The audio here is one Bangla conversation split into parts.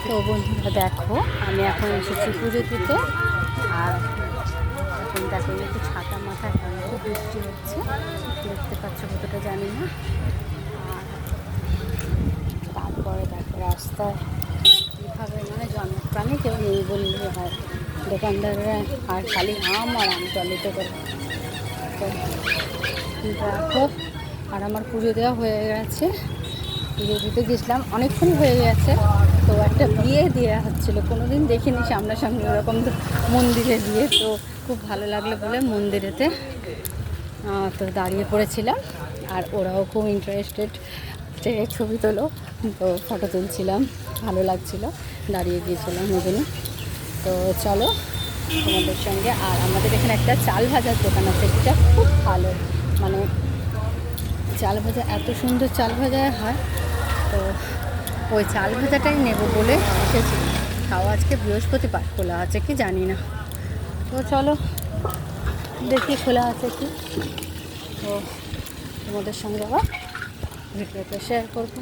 তো বন্ধুরা দেখো, আমি এখন এসেছি পুজো দিতে। আর এখন দেখো একটু ছাতা মাথায় খুব বৃষ্টি হচ্ছে, দেখতে পাচ্ছ কতটা জানি না। আর তারপরে দেখো রাস্তায় কীভাবে মানে জনপ্রাণী কেউ নেই বললে হয়, দোকানদাররা আর খালি আম আর আম টলিতে করে। তো দেখো, আর আমার পুজো দেওয়া হয়ে গেছে। পুজো দিতে গেছিলাম, অনেকক্ষণ হয়ে গেছে। তো একটা বিয়ে দেওয়া হচ্ছিলো, কোনো দিন দেখিনি সামনাসামনি ওরকম মন্দিরে বিয়ে। তো খুব ভালো লাগলো বলে মন্দিরেতে তো দাঁড়িয়ে পড়েছিলাম। আর ওরাও খুব ইন্টারেস্টেড যে ছবি তোলো, তো ফটো তুলছিলাম, ভালো লাগছিলো, দাঁড়িয়ে গিয়েছিলাম ওখানে। তো চলো তোমাদের সঙ্গে। আর আমাদের এখানে একটা চাল ভাজার দোকান আছে, যেটা খুব ভালো, মানে চাল ভাজা এত সুন্দর চাল ভাজা হয়। তো ওই চাল ভাজাটাই নেব বলে এসেছি। তাও আজকে বৃহস্পতিবার, খোলা আছে কি জানি না। তো চলো দেখি খোলা আছে কি। তো তোমাদের সঙ্গে আবার ভিডিওটা শেয়ার করবো।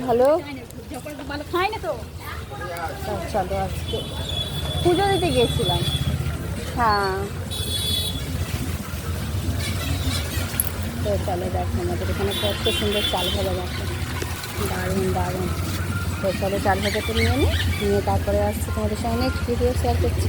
ভালো খাই না তো। চলো আজকে পুজো দিতে গিয়েছিলাম। হ্যাঁ, তো চলো দেখো আমাদের এখানে কত সুন্দর চাল ভাজা আছে, দারুণ দারুণ। তো চলো চাল ভাজাটা নিয়ে তারপরে আসছি তোমাদের সঙ্গে নেক্সট ভিডিও শেয়ার করছি।